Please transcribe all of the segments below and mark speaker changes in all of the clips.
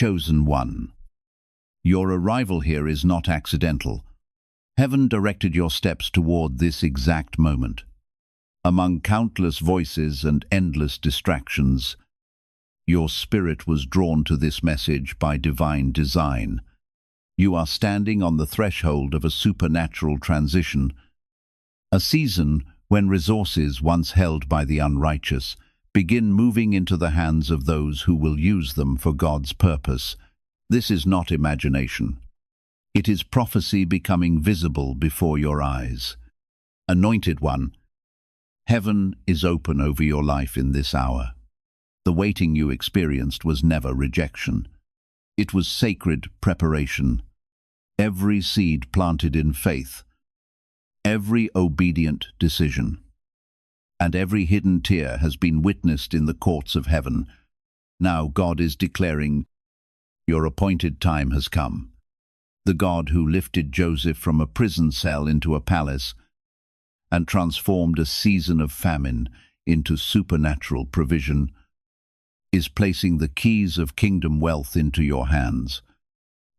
Speaker 1: Chosen one. Your arrival here is not accidental. Heaven directed your steps toward this exact moment. Among countless voices and endless distractions, your spirit was drawn to this message by divine design. You are standing on the threshold of a supernatural transition, a season when resources once held by the unrighteous begin moving into the hands of those who will use them for God's purpose. This is not imagination. It is prophecy becoming visible before your eyes. Anointed one, heaven is open over your life in this hour. The waiting you experienced was never rejection. It was sacred preparation. Every seed planted in faith, every obedient decision, and every hidden tear has been witnessed in the courts of heaven. Now God is declaring, your appointed time has come. The God who lifted Joseph from a prison cell into a palace and transformed a season of famine into supernatural provision is placing the keys of kingdom wealth into your hands.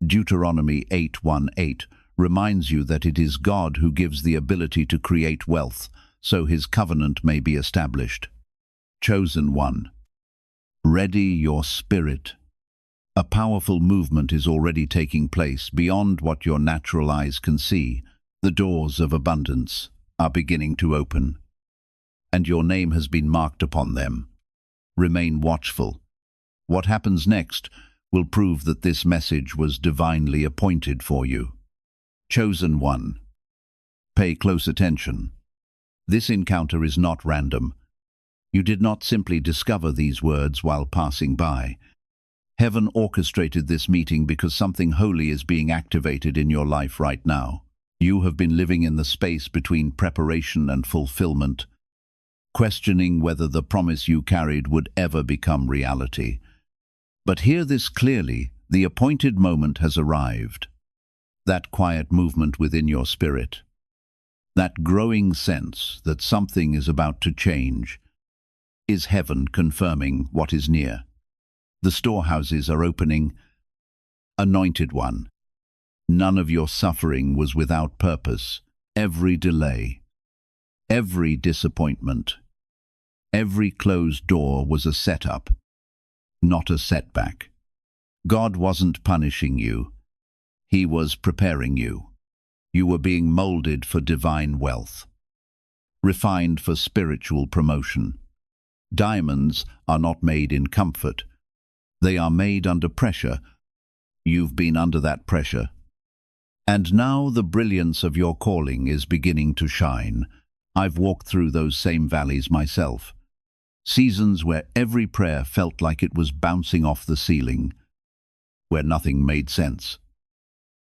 Speaker 1: Deuteronomy 8:1-8 reminds you that it is God who gives the ability to create wealth, so his covenant may be established. Chosen one, ready your spirit. A powerful movement is already taking place beyond what your natural eyes can see. The doors of abundance are beginning to open, and your name has been marked upon them. Remain watchful. What happens next will prove that this message was divinely appointed for you. Chosen one, pay close attention. This encounter is not random. You did not simply discover these words while passing by. Heaven orchestrated this meeting because something holy is being activated in your life right now. You have been living in the space between preparation and fulfillment, questioning whether the promise you carried would ever become reality. But hear this clearly, the appointed moment has arrived. That quiet movement within your spirit, that growing sense that something is about to change, is heaven confirming what is near. The storehouses are opening. Anointed one, none of your suffering was without purpose. Every delay, every disappointment, every closed door was a setup, not a setback. God wasn't punishing you. He was preparing you. You were being molded for divine wealth, refined for spiritual promotion. Diamonds are not made in comfort. They are made under pressure. You've been under that pressure. And now the brilliance of your calling is beginning to shine. I've walked through those same valleys myself. Seasons where every prayer felt like it was bouncing off the ceiling, where nothing made sense,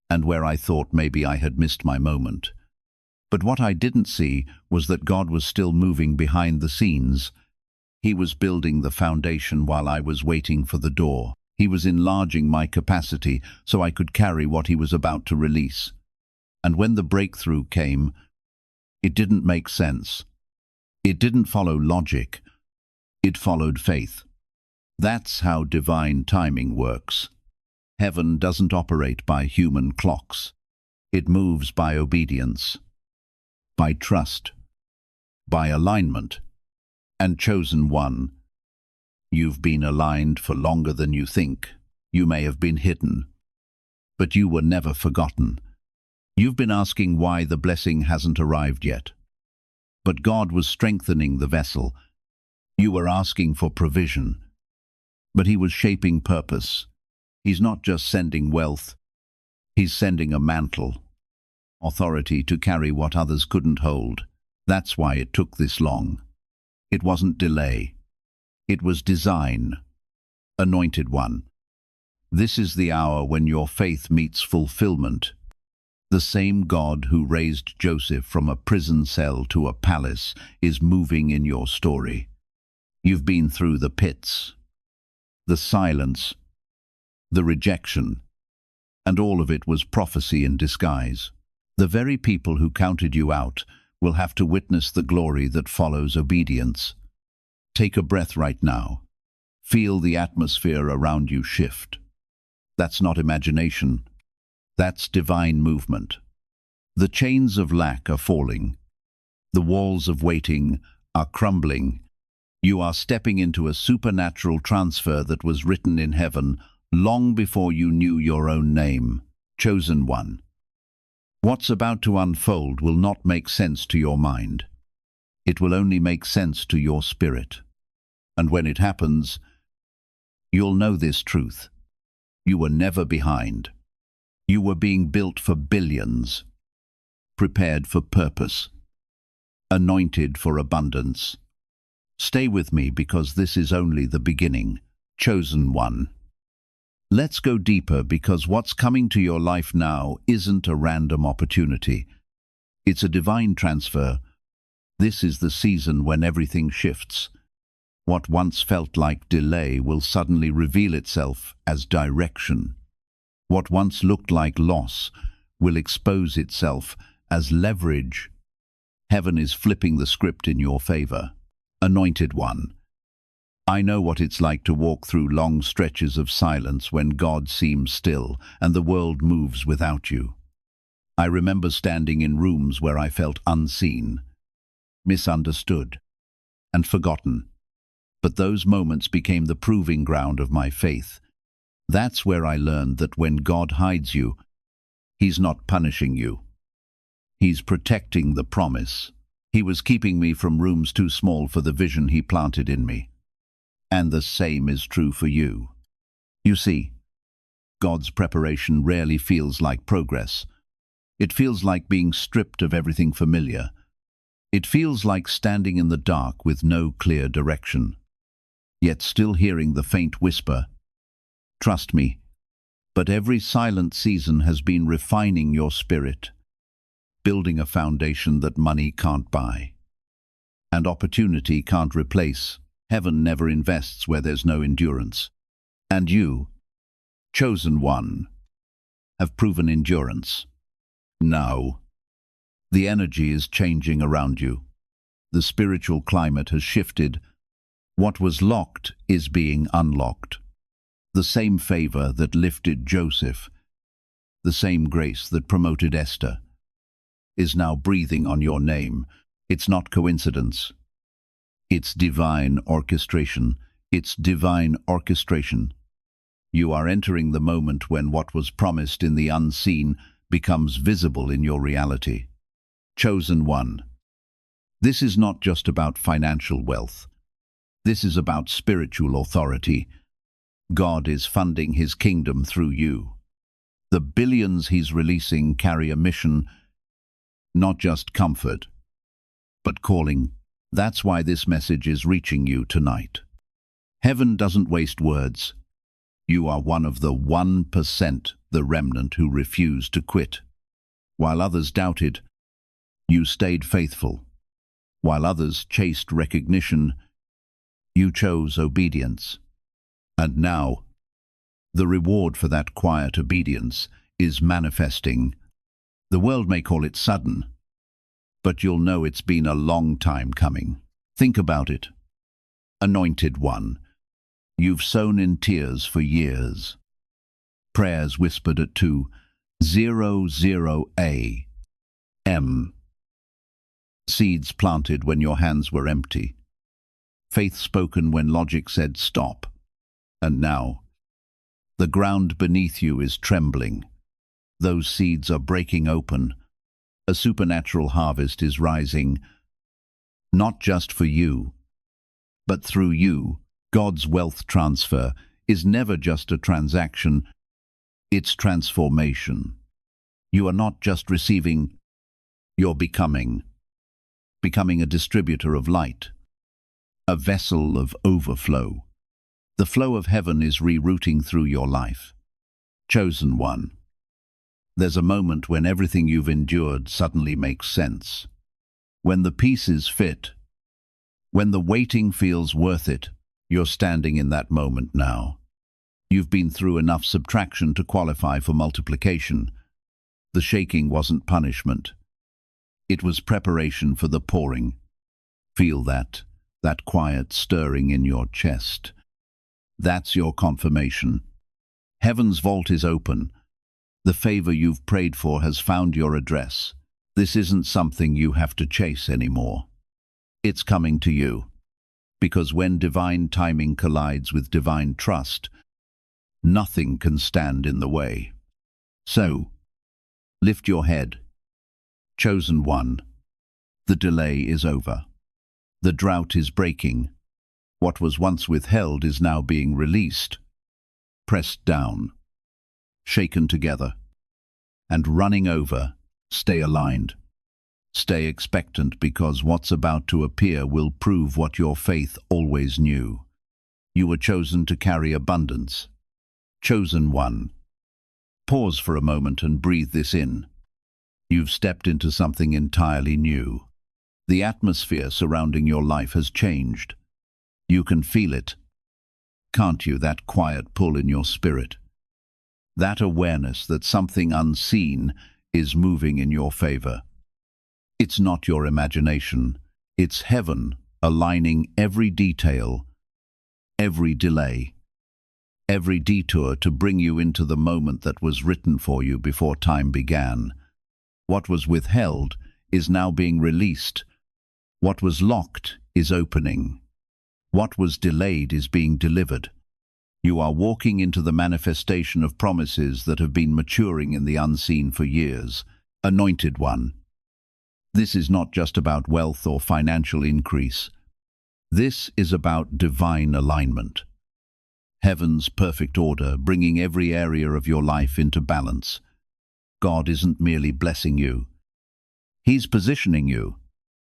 Speaker 1: and where I thought maybe I had missed my moment. But what I didn't see was that God was still moving behind the scenes. He was building the foundation while I was waiting for the door. He was enlarging my capacity so I could carry what he was about to release. And when the breakthrough came, it didn't make sense. It didn't follow logic. It followed faith. That's how divine timing works. Heaven doesn't operate by human clocks. It moves by obedience, by trust, by alignment. And chosen one, you've been aligned for longer than you think. You may have been hidden, but you were never forgotten. You've been asking why the blessing hasn't arrived yet. But God was strengthening the vessel. You were asking for provision, but he was shaping purpose. He's not just sending wealth, he's sending a mantle, authority to carry what others couldn't hold. That's why it took this long. It wasn't delay. It was design. Anointed one, this is the hour when your faith meets fulfillment. The same God who raised Joseph from a prison cell to a palace is moving in your story. You've been through the pits, the silence, the rejection, and all of it was prophecy in disguise. The very people who counted you out will have to witness the glory that follows obedience. Take a breath right now. Feel the atmosphere around you shift. That's not imagination. That's divine movement. The chains of lack are falling. The walls of waiting are crumbling. You are stepping into a supernatural transfer that was written in heaven long before you knew your own name, chosen one. What's about to unfold will not make sense to your mind. It will only make sense to your spirit. And when it happens, you'll know this truth. You were never behind. You were being built for billions, prepared for purpose, anointed for abundance. Stay with me because this is only the beginning, chosen one. Let's go deeper because what's coming to your life now isn't a random opportunity. It's a divine transfer. This is the season when everything shifts. What once felt like delay will suddenly reveal itself as direction. What once looked like loss will expose itself as leverage. Heaven is flipping the script in your favor. Anointed one. I know what it's like to walk through long stretches of silence when God seems still and the world moves without you. I remember standing in rooms where I felt unseen, misunderstood, and forgotten. But those moments became the proving ground of my faith. That's where I learned that when God hides you, He's not punishing you. He's protecting the promise. He was keeping me from rooms too small for the vision He planted in me. And the same is true for you. You see, God's preparation rarely feels like progress. It feels like being stripped of everything familiar. It feels like standing in the dark with no clear direction, yet still hearing the faint whisper, "Trust me." But every silent season has been refining your spirit, building a foundation that money can't buy, and opportunity can't replace. Heaven never invests where there's no endurance. And you, chosen one, have proven endurance. Now, the energy is changing around you. The spiritual climate has shifted. What was locked is being unlocked. The same favor that lifted Joseph, the same grace that promoted Esther, is now breathing on your name. It's not coincidence. It's divine orchestration. It's divine orchestration. You are entering the moment when what was promised in the unseen becomes visible in your reality. Chosen one. This is not just about financial wealth. This is about spiritual authority. God is funding His kingdom through you. The billions He's releasing carry a mission, not just comfort, but calling. That's why this message is reaching you tonight. Heaven doesn't waste words. You are one of the 1%, the remnant who refused to quit. While others doubted, you stayed faithful. While others chased recognition, you chose obedience. And now, the reward for that quiet obedience is manifesting. The world may call it sudden, but you'll know it's been a long time coming. Think about it. Anointed one, you've sown in tears for years. Prayers whispered at 2:00 a.m. Seeds planted when your hands were empty. Faith spoken when logic said stop. And now, the ground beneath you is trembling. Those seeds are breaking open. A supernatural harvest is rising, not just for you, but through you. God's wealth transfer is never just a transaction, it's transformation. You are not just receiving, you're becoming a distributor of light, a vessel of overflow. The flow of heaven is rerouting through your life. Chosen one. There's a moment when everything you've endured suddenly makes sense. When the pieces fit, when the waiting feels worth it, you're standing in that moment now. You've been through enough subtraction to qualify for multiplication. The shaking wasn't punishment. It was preparation for the pouring. Feel that quiet stirring in your chest. That's your confirmation. Heaven's vault is open. The favor you've prayed for has found your address. This isn't something you have to chase anymore. It's coming to you. Because when divine timing collides with divine trust, nothing can stand in the way. So, lift your head. Chosen one, the delay is over. The drought is breaking. What was once withheld is now being released. Pressed down, shaken together, and running over. Stay aligned. Stay expectant, because what's about to appear will prove what your faith always knew. You were chosen to carry abundance. Chosen one. Pause for a moment and breathe this in. You've stepped into something entirely new. The atmosphere surrounding your life has changed. You can feel it. Can't you? That quiet pull in your spirit. That awareness that something unseen is moving in your favor. It's not your imagination. It's heaven aligning every detail, every delay, every detour to bring you into the moment that was written for you before time began. What was withheld is now being released. What was locked is opening. What was delayed is being delivered. You are walking into the manifestation of promises that have been maturing in the unseen for years. Anointed one. This is not just about wealth or financial increase. This is about divine alignment. Heaven's perfect order, bringing every area of your life into balance. God isn't merely blessing you. He's positioning you.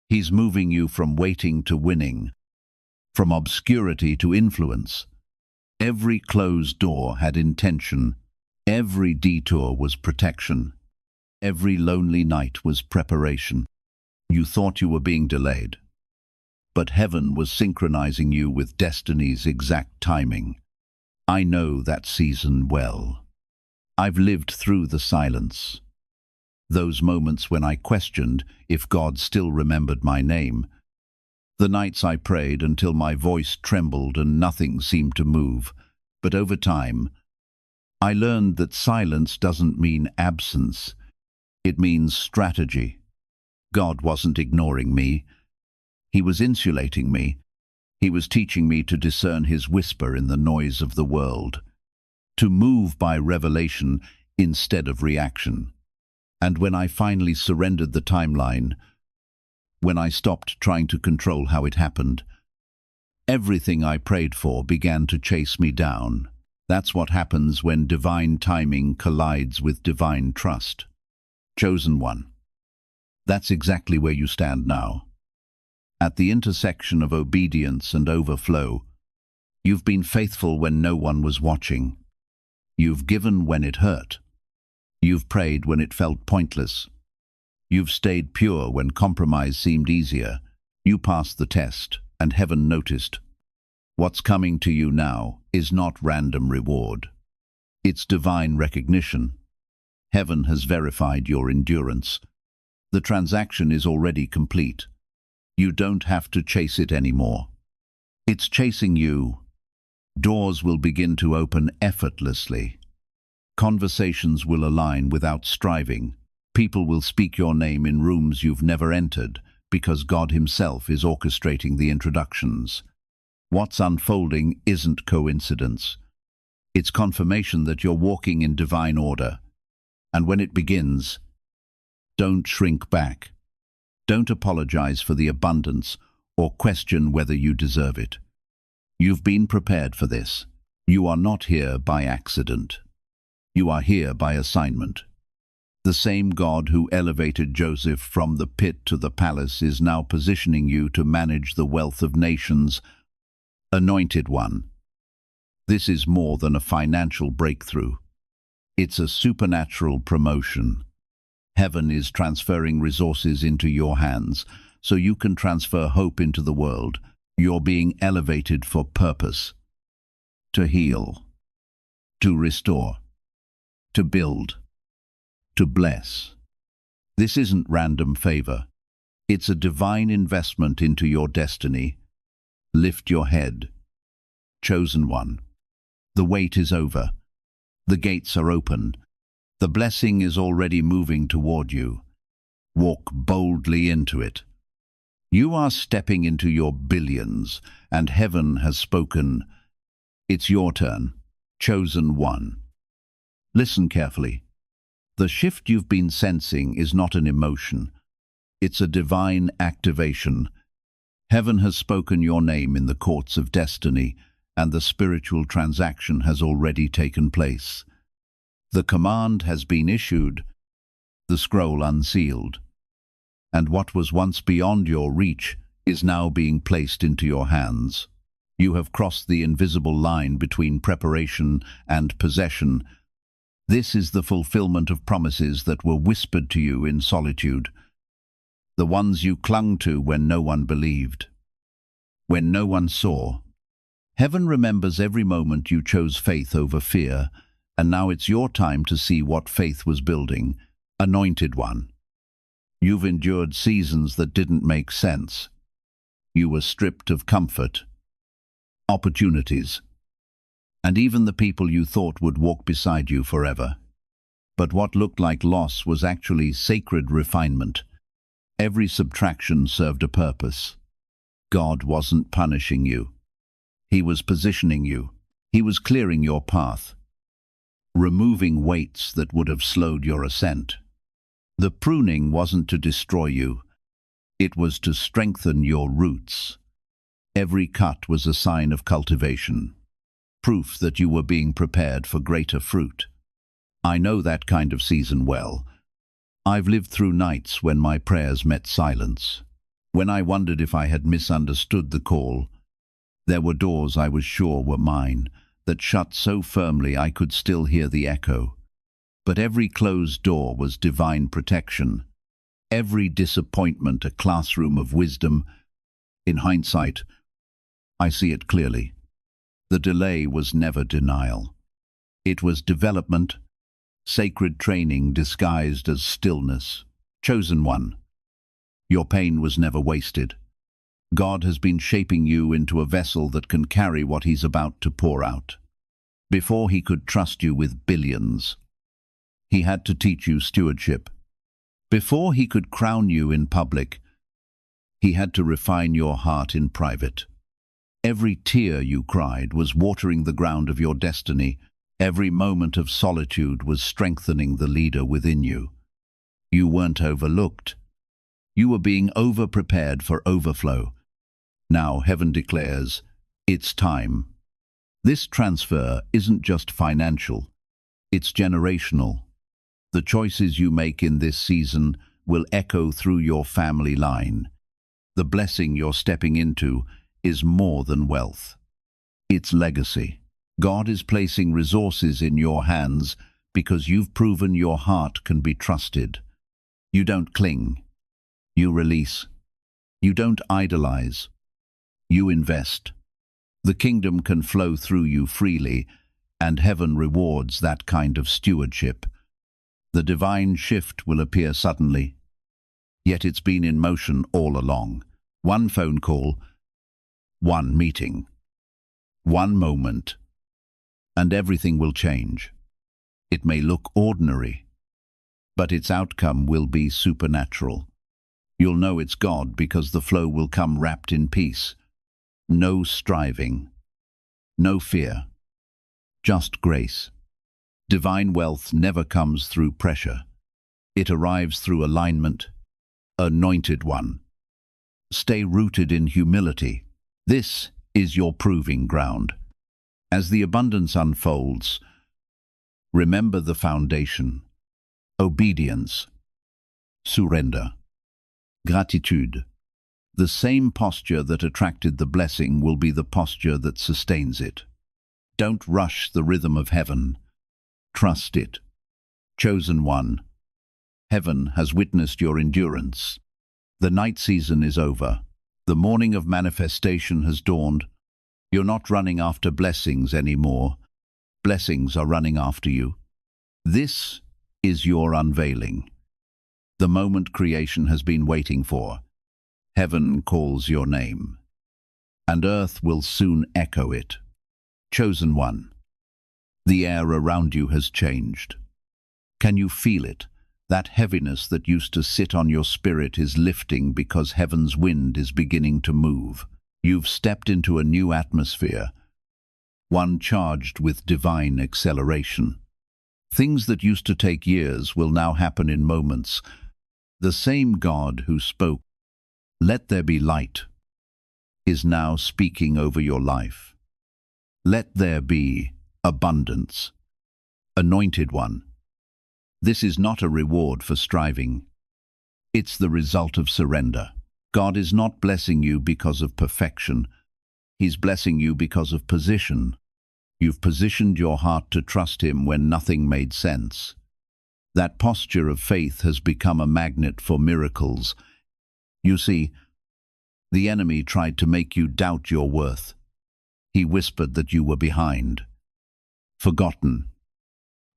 Speaker 1: He's moving you from waiting to winning, from obscurity to influence. Every closed door had intention. Every detour was protection. Every lonely night was preparation. You thought you were being delayed, but heaven was synchronizing you with destiny's exact timing. I know that season well. I've lived through the silence. Those moments when I questioned if God still remembered my name. The nights I prayed until my voice trembled and nothing seemed to move. But over time, I learned that silence doesn't mean absence. It means strategy. God wasn't ignoring me. He was insulating me. He was teaching me to discern His whisper in the noise of the world, to move by revelation instead of reaction. And when I finally surrendered the timeline, when I stopped trying to control how it happened, everything I prayed for began to chase me down. That's what happens when divine timing collides with divine trust. Chosen one. That's exactly where you stand now. At the intersection of obedience and overflow. You've been faithful when no one was watching. You've given when it hurt. You've prayed when it felt pointless. You've stayed pure when compromise seemed easier. You passed the test, and heaven noticed. What's coming to you now is not random reward. It's divine recognition. Heaven has verified your endurance. The transaction is already complete. You don't have to chase it anymore. It's chasing you. Doors will begin to open effortlessly. Conversations will align without striving. People will speak your name in rooms you've never entered, because God Himself is orchestrating the introductions. What's unfolding isn't coincidence. It's confirmation that you're walking in divine order. And when it begins, don't shrink back. Don't apologize for the abundance or question whether you deserve it. You've been prepared for this. You are not here by accident. You are here by assignment. The same God who elevated Joseph from the pit to the palace is now positioning you to manage the wealth of nations. Anointed one. This is more than a financial breakthrough. It's a supernatural promotion. Heaven is transferring resources into your hands, so you can transfer hope into the world. You're being elevated for purpose. To heal. To restore. To build. To bless. This isn't random favor. It's a divine investment into your destiny. Lift your head. Chosen one. The wait is over. The gates are open. The blessing is already moving toward you. Walk boldly into it. You are stepping into your billions, and heaven has spoken. It's your turn, chosen one. Listen carefully. The shift you've been sensing is not an emotion. It's a divine activation. Heaven has spoken your name in the courts of destiny, and the spiritual transaction has already taken place. The command has been issued, the scroll unsealed, and what was once beyond your reach is now being placed into your hands. You have crossed the invisible line between preparation and possession. This is the fulfillment of promises that were whispered to you in solitude, the ones you clung to when no one believed, when no one saw. Heaven remembers every moment you chose faith over fear, and now it's your time to see what faith was building. Anointed one. You've endured seasons that didn't make sense. You were stripped of comfort, opportunities, and even the people you thought would walk beside you forever. But what looked like loss was actually sacred refinement. Every subtraction served a purpose. God wasn't punishing you. He was positioning you. He was clearing your path, removing weights that would have slowed your ascent. The pruning wasn't to destroy you. It was to strengthen your roots. Every cut was a sign of cultivation, proof that you were being prepared for greater fruit. I know that kind of season well. I've lived through nights when my prayers met silence, when I wondered if I had misunderstood the call. There were doors I was sure were mine, that shut so firmly I could still hear the echo. But every closed door was divine protection, every disappointment a classroom of wisdom. In hindsight, I see it clearly. The delay was never denial. It was development, sacred training disguised as stillness. Chosen one. Your pain was never wasted. God has been shaping you into a vessel that can carry what He's about to pour out. Before He could trust you with billions, He had to teach you stewardship. Before He could crown you in public, He had to refine your heart in private. Every tear you cried was watering the ground of your destiny. Every moment of solitude was strengthening the leader within you. You weren't overlooked. You were being over-prepared for overflow. Now heaven declares, it's time. This transfer isn't just financial, it's generational. The choices you make in this season will echo through your family line. The blessing you're stepping into is more than wealth. It's legacy. God is placing resources in your hands because you've proven your heart can be trusted. You don't cling. You release. You don't idolize. You invest. The kingdom can flow through you freely, and heaven rewards that kind of stewardship. The divine shift will appear suddenly, yet it's been in motion all along. One phone call, one meeting, one moment, and everything will change. It may look ordinary, but its outcome will be supernatural. You'll know it's God because the flow will come wrapped in peace. No striving, no fear, just grace. Divine wealth never comes through pressure. It arrives through alignment. Anointed one. Stay rooted in humility. This is your proving ground. As the abundance unfolds, remember the foundation: obedience, surrender, gratitude. The same posture that attracted the blessing will be the posture that sustains it. Don't rush the rhythm of heaven. Trust it. Chosen one. Heaven has witnessed your endurance. The night season is over. The morning of manifestation has dawned. You're not running after blessings anymore. Blessings are running after you. This is your unveiling. The moment creation has been waiting for. Heaven calls your name, and earth will soon echo it. Chosen one. The air around you has changed. Can you feel it? That heaviness that used to sit on your spirit is lifting because heaven's wind is beginning to move. You've stepped into a new atmosphere, one charged with divine acceleration. Things that used to take years will now happen in moments. The same God who spoke, "Let there be light," is now speaking over your life. Let there be abundance. Anointed one. This is not a reward for striving. It's the result of surrender. God is not blessing you because of perfection. He's blessing you because of position. You've positioned your heart to trust Him when nothing made sense. That posture of faith has become a magnet for miracles. You see, the enemy tried to make you doubt your worth. He whispered that you were behind, forgotten,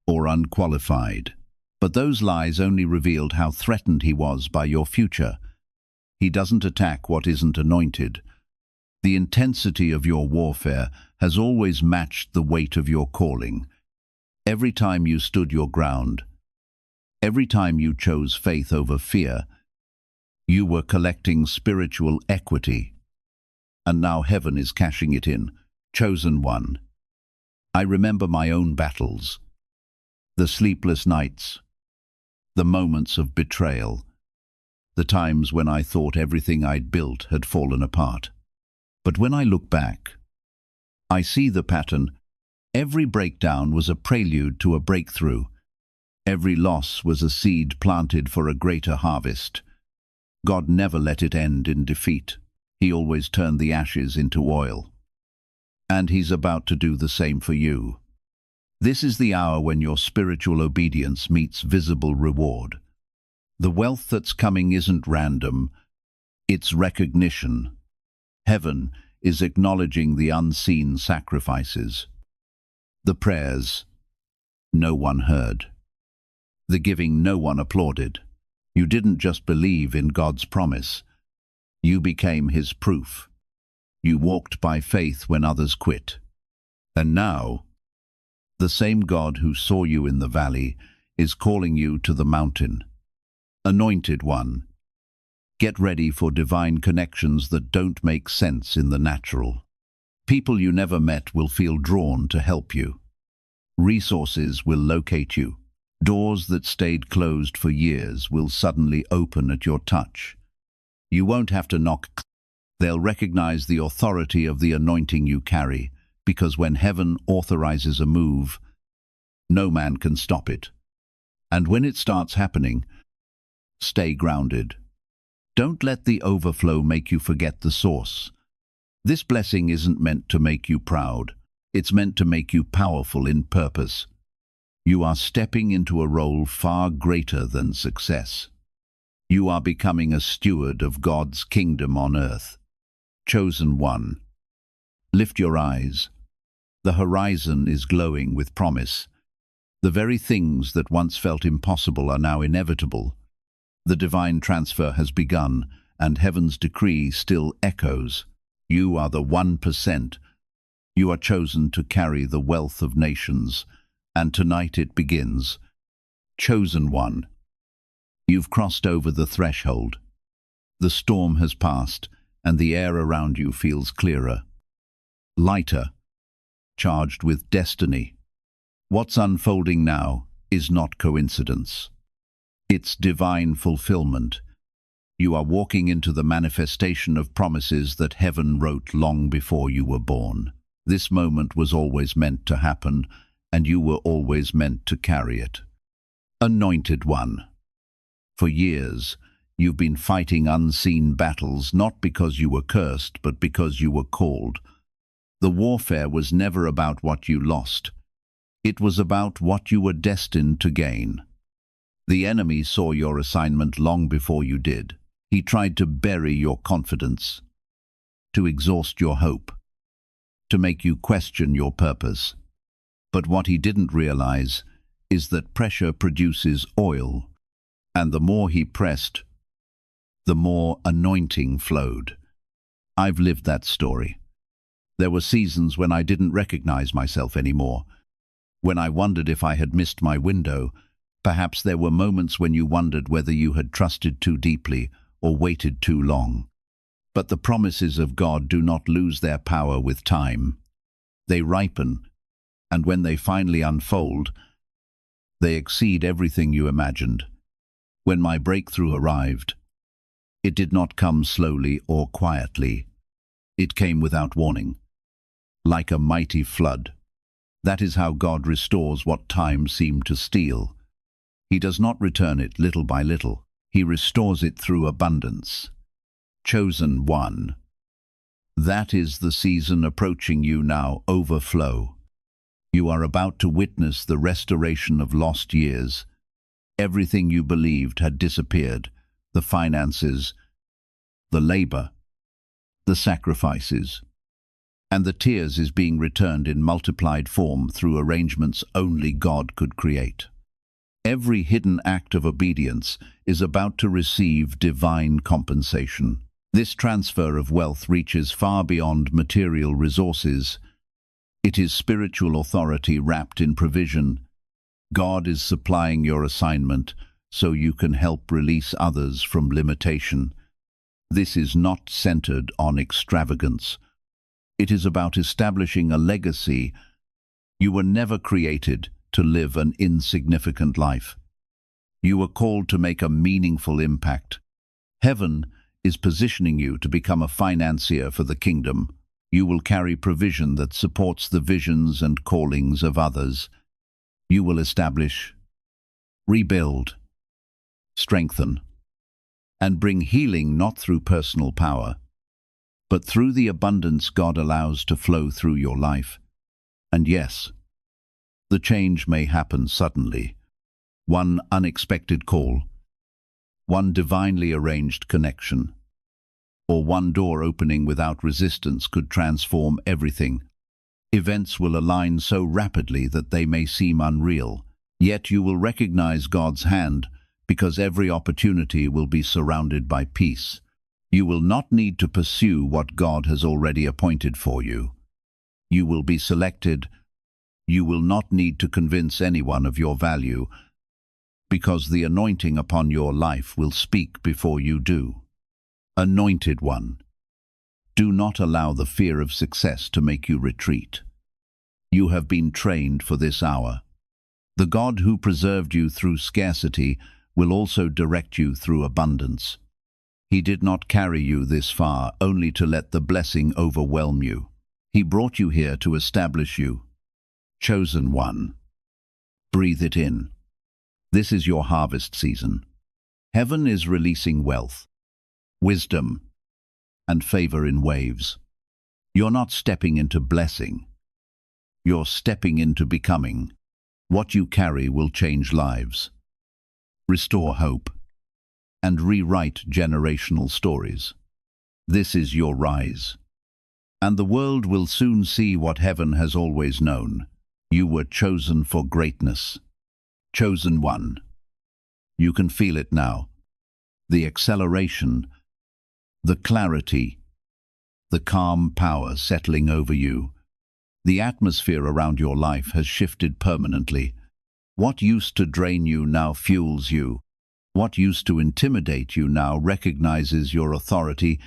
Speaker 1: or unqualified. But those lies only revealed how threatened he was by your future. He doesn't attack what isn't anointed. The intensity of your warfare has always matched the weight of your calling. Every time you stood your ground, every time you chose faith over fear, you were collecting spiritual equity. And now heaven is cashing it in. Chosen one. I remember my own battles, the sleepless nights, the moments of betrayal, the times when I thought everything I'd built had fallen apart. But when I look back, I see the pattern. Every breakdown was a prelude to a breakthrough. Every loss was a seed planted for a greater harvest. God never let it end in defeat. He always turned the ashes into oil. And He's about to do the same for you. This is the hour when your spiritual obedience meets visible reward. The wealth that's coming isn't random, it's recognition. Heaven is acknowledging the unseen sacrifices, the prayers no one heard, the giving no one applauded. You didn't just believe in God's promise, you became His proof. You walked by faith when others quit. And now, the same God who saw you in the valley is calling you to the mountain. Anointed one, get ready for divine connections that don't make sense in the natural. People you never met will feel drawn to help you. Resources will locate you. Doors that stayed closed for years will suddenly open at your touch. You won't have to knock. They'll recognize the authority of the anointing you carry, because when heaven authorizes a move, no man can stop it. And when it starts happening, stay grounded. Don't let the overflow make you forget the source. This blessing isn't meant to make you proud. It's meant to make you powerful in purpose. You are stepping into a role far greater than success. You are becoming a steward of God's kingdom on earth. Chosen one. Lift your eyes. The horizon is glowing with promise. The very things that once felt impossible are now inevitable. The divine transfer has begun, and heaven's decree still echoes. You are the 1%. You are chosen to carry the wealth of nations, and tonight it begins. Chosen one. You've crossed over the threshold. The storm has passed, and the air around you feels clearer, lighter, charged with destiny. What's unfolding now is not coincidence. It's divine fulfillment. You are walking into the manifestation of promises that heaven wrote long before you were born. This moment was always meant to happen, and you were always meant to carry it. Anointed one. For years, you've been fighting unseen battles, not because you were cursed, but because you were called. The warfare was never about what you lost. It was about what you were destined to gain. The enemy saw your assignment long before you did. He tried to bury your confidence, to exhaust your hope, to make you question your purpose. But what he didn't realize is that pressure produces oil, and the more he pressed, the more anointing flowed. I've lived that story. There were seasons when I didn't recognize myself anymore, When I wondered if I had missed my window, perhaps there were moments when you wondered whether you had trusted too deeply or waited too long. But the promises of God do not lose their power with time. They ripen, and when they finally unfold, they exceed everything you imagined. When my breakthrough arrived, it did not come slowly or quietly. It came without warning, like a mighty flood. That is how God restores what time seemed to steal. He does not return it little by little. He restores it through abundance. Chosen one. That is the season approaching you now, overflow. You are about to witness the restoration of lost years. Everything you believed had disappeared, the finances, the labor, the sacrifices, and the tears is being returned in multiplied form through arrangements only God could create. Every hidden act of obedience is about to receive divine compensation. This transfer of wealth reaches far beyond material resources. It is spiritual authority wrapped in provision. God is supplying your assignment so you can help release others from limitation. This is not centered on extravagance. It is about establishing a legacy. You were never created to live an insignificant life. You were called to make a meaningful impact. Heaven is positioning you to become a financier for the kingdom. You will carry provision that supports the visions and callings of others. You will establish, rebuild, strengthen, and bring healing not through personal power, but through the abundance God allows to flow through your life. And yes, the change may happen suddenly. One unexpected call, one divinely arranged connection, or one door opening without resistance could transform everything. Events will align so rapidly that they may seem unreal, yet you will recognize God's hand because every opportunity will be surrounded by peace. You will not need to pursue what God has already appointed for you. You will be selected. You will not need to convince anyone of your value, because the anointing upon your life will speak before you do. Anointed one, do not allow the fear of success to make you retreat. You have been trained for this hour. The God who preserved you through scarcity will also direct you through abundance. He did not carry you this far only to let the blessing overwhelm you. He brought you here to establish you. Chosen one. Breathe it in. This is your harvest season. Heaven is releasing wealth, wisdom, and favor in waves. You're not stepping into blessing. You're stepping into becoming. What you carry will change lives, restore hope, and rewrite generational stories. This is your rise. And the world will soon see what heaven has always known. You were chosen for greatness. Chosen one. You can feel it now. The acceleration, the clarity, the calm power settling over you. The atmosphere around your life has shifted permanently. What used to drain you now fuels you. What used to intimidate you now recognizes your authority.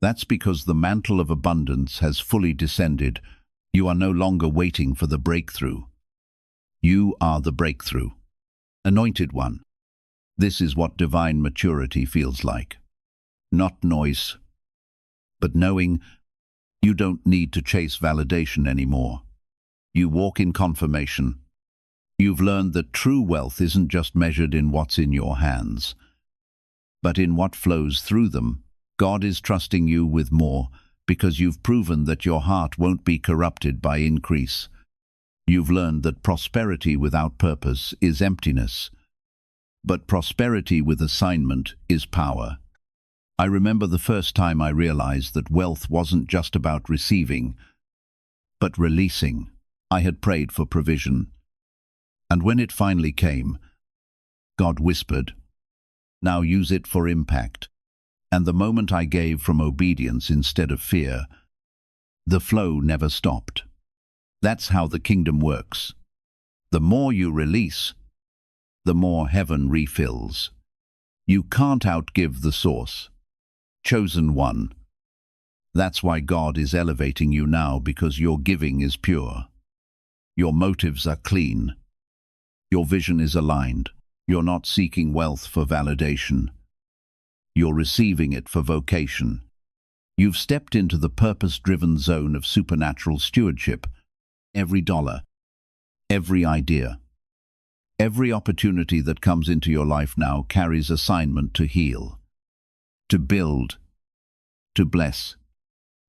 Speaker 1: That's because the mantle of abundance has fully descended. You are no longer waiting for the breakthrough. You are the breakthrough. Anointed one. This is what divine maturity feels like. Not noise, but knowing you don't need to chase validation anymore. You walk in confirmation. You've learned that true wealth isn't just measured in what's in your hands, but in what flows through them. God is trusting you with more because you've proven that your heart won't be corrupted by increase. You've learned that prosperity without purpose is emptiness, but prosperity with assignment is power. I remember the first time I realized that wealth wasn't just about receiving, but releasing. I had prayed for provision, and when it finally came, God whispered, "Now use it for impact." And the moment I gave from obedience instead of fear, the flow never stopped. That's how the kingdom works. The more you release, the more heaven refills. You can't outgive the source. Chosen one. That's why God is elevating you now, because your giving is pure. Your motives are clean. Your vision is aligned. You're not seeking wealth for validation. You're receiving it for vocation. You've stepped into the purpose-driven zone of supernatural stewardship. Every dollar, every idea, every opportunity that comes into your life now carries assignment to heal, to build, to bless.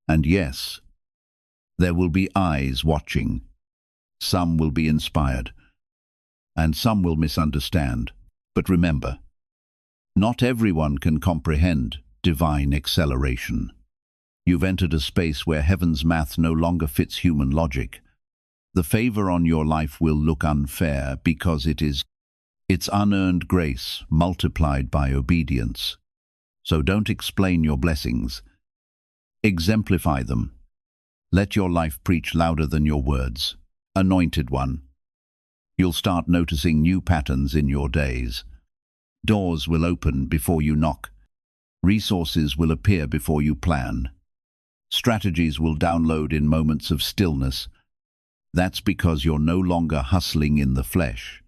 Speaker 1: And yes, there will be eyes watching. Some will be inspired, and some will misunderstand. But remember, not everyone can comprehend divine acceleration. You've entered a space where heaven's math no longer fits human logic. The favor on your life will look unfair because it's unearned grace multiplied by obedience. So don't explain your blessings. Exemplify them. Let your life preach louder than your words. Anointed one. You'll start noticing new patterns in your days. Doors will open before you knock. Resources will appear before you plan. Strategies will download in moments of stillness. That's because you're no longer hustling in the flesh.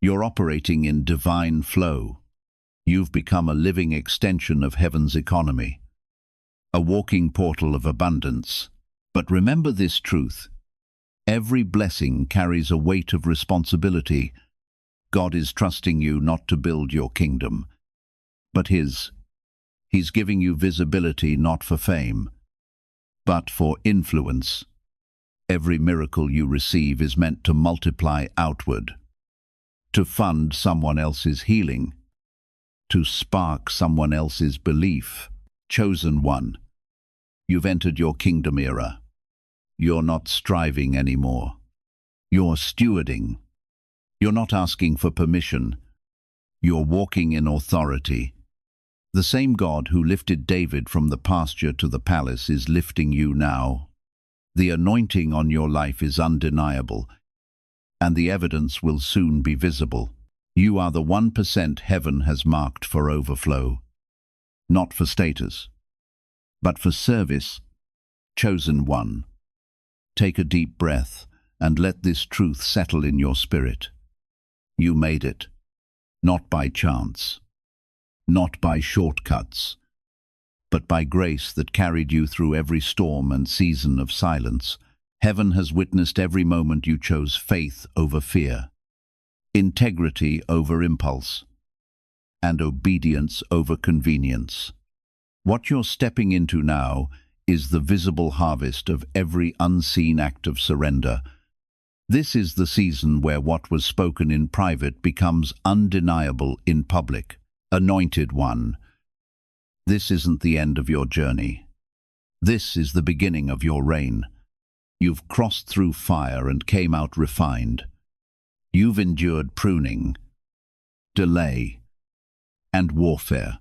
Speaker 1: You're operating in divine flow. You've become a living extension of heaven's economy, a walking portal of abundance. But remember this truth: every blessing carries a weight of responsibility. God is trusting you not to build your kingdom, but His. He's giving you visibility not for fame, but for influence. Every miracle you receive is meant to multiply outward, to fund someone else's healing, to spark someone else's belief. Chosen one, you've entered your kingdom era. You're not striving anymore. You're stewarding. You're not asking for permission. You're walking in authority. The same God who lifted David from the pasture to the palace is lifting you now. The anointing on your life is undeniable, and the evidence will soon be visible. You are the 1% heaven has marked for overflow, not for status, but for service. Chosen one. Take a deep breath and let this truth settle in your spirit. You made it, not by chance, not by shortcuts, but by grace that carried you through every storm and season of silence. Heaven has witnessed every moment you chose faith over fear, integrity over impulse, and obedience over convenience. What you're stepping into now is the visible harvest of every unseen act of surrender. This is the season where what was spoken in private becomes undeniable in public. Anointed one, this isn't the end of your journey. This is the beginning of your reign. You've crossed through fire and came out refined. You've endured pruning, delay, and warfare.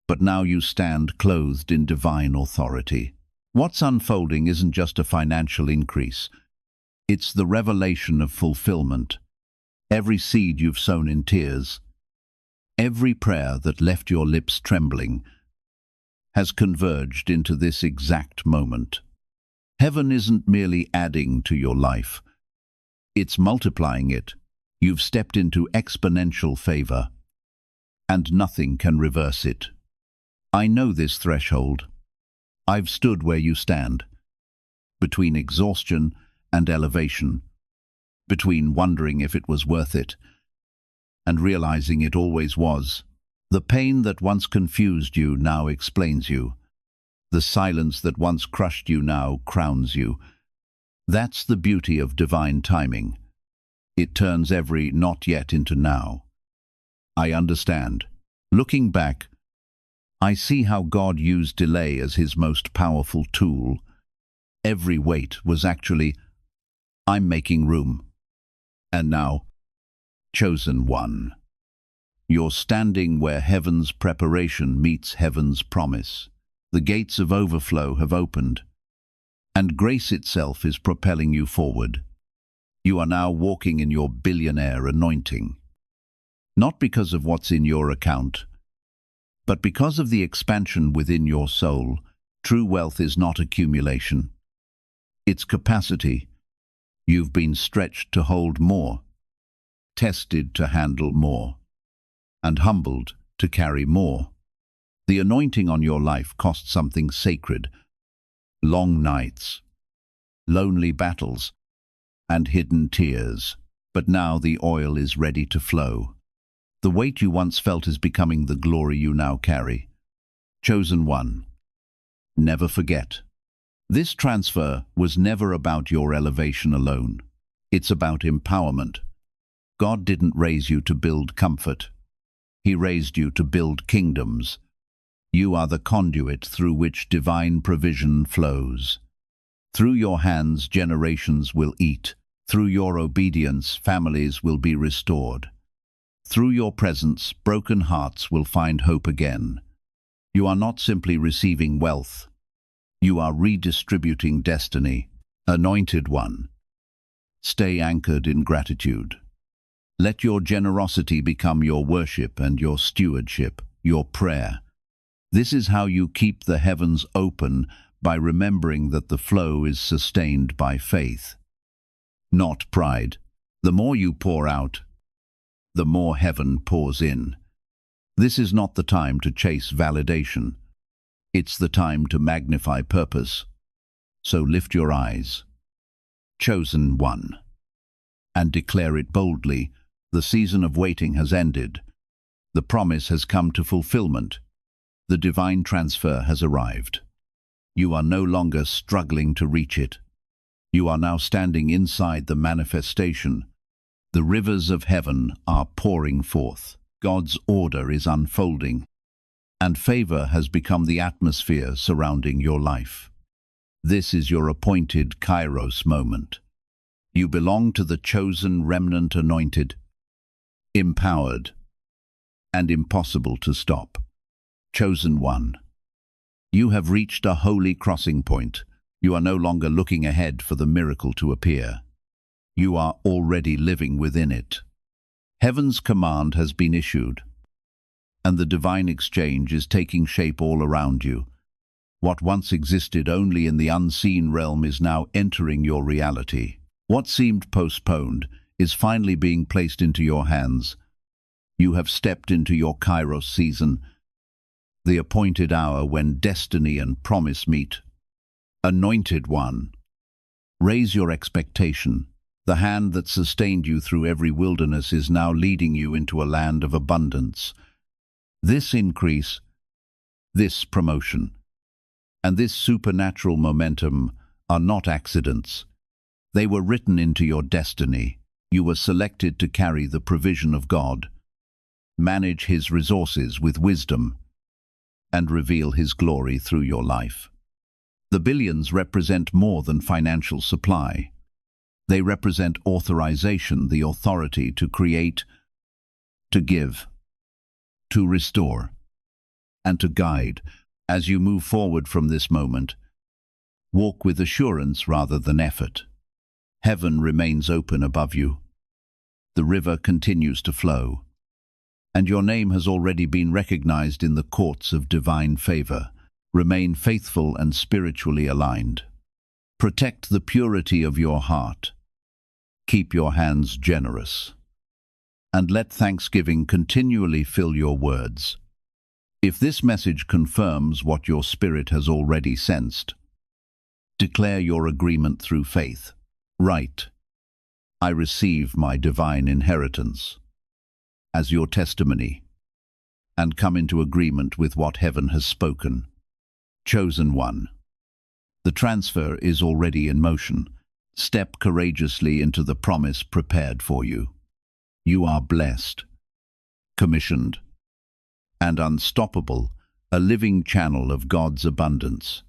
Speaker 1: But now you stand clothed in divine authority. What's unfolding isn't just a financial increase. It's the revelation of fulfillment. Every seed you've sown in tears, every prayer that left your lips trembling, has converged into this exact moment. Heaven isn't merely adding to your life. It's multiplying it. You've stepped into exponential favor, and nothing can reverse it. I know this threshold. I've stood where you stand, between exhaustion and elevation, between wondering if it was worth it and realizing it always was. The pain that once confused you now explains you. The silence that once crushed you now crowns you. That's the beauty of divine timing. It turns every not yet into now. I understand. Looking back, I see how God used delay as His most powerful tool. Every wait was actually, I'm making room. And now, chosen one, you're standing where heaven's preparation meets heaven's promise. The gates of overflow have opened, and grace itself is propelling you forward. You are now walking in your billionaire anointing. Not because of what's in your account, but because of the expansion within your soul. True wealth is not accumulation. It's capacity. You've been stretched to hold more, tested to handle more, and humbled to carry more. The anointing on your life cost something sacred. Long nights, lonely battles, and hidden tears. But now the oil is ready to flow. The weight you once felt is becoming the glory you now carry. Chosen one. Never forget. This transfer was never about your elevation alone. It's about empowerment. God didn't raise you to build comfort. He raised you to build kingdoms. You are the conduit through which divine provision flows. Through your hands, generations will eat. Through your obedience, families will be restored. Through your presence, broken hearts will find hope again. You are not simply receiving wealth. You are redistributing destiny. Anointed one. Stay anchored in gratitude. Let your generosity become your worship and your stewardship, your prayer. This is how you keep the heavens open, by remembering that the flow is sustained by faith, not pride. The more you pour out, the more heaven pours in. This is not the time to chase validation. It's the time to magnify purpose. So lift your eyes, chosen one, and declare it boldly. The season of waiting has ended. The promise has come to fulfillment. The divine transfer has arrived. You are no longer struggling to reach it. You are now standing inside the manifestation. The rivers of heaven are pouring forth. God's order is unfolding, and favor has become the atmosphere surrounding your life. This is your appointed Kairos moment. You belong to the chosen remnant, anointed, empowered, and impossible to stop. Chosen one. You have reached a holy crossing point. You are no longer looking ahead for the miracle to appear. You are already living within it. Heaven's command has been issued, and the divine exchange is taking shape all around you. What once existed only in the unseen realm is now entering your reality. What seemed postponed is finally being placed into your hands. You have stepped into your Kairos season, the appointed hour when destiny and promise meet. Anointed one, raise your expectation. The hand that sustained you through every wilderness is now leading you into a land of abundance. This increase, this promotion, and this supernatural momentum are not accidents. They were written into your destiny. You were selected to carry the provision of God, manage His resources with wisdom, and reveal His glory through your life. The billions represent more than financial supply. They represent authorization, the authority to create, to give, to restore, and to guide. As you move forward from this moment, walk with assurance rather than effort. Heaven remains open above you. The river continues to flow, and your name has already been recognized in the courts of divine favor. Remain faithful and spiritually aligned. Protect the purity of your heart. Keep your hands generous. And let thanksgiving continually fill your words. If this message confirms what your spirit has already sensed, declare your agreement through faith. Write, I receive my divine inheritance, as your testimony, and come into agreement with what heaven has spoken. Chosen one. The transfer is already in motion. Step courageously into the promise prepared for you. You are blessed, commissioned, and unstoppable, a living channel of God's abundance.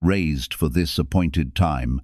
Speaker 1: Raised for this appointed time,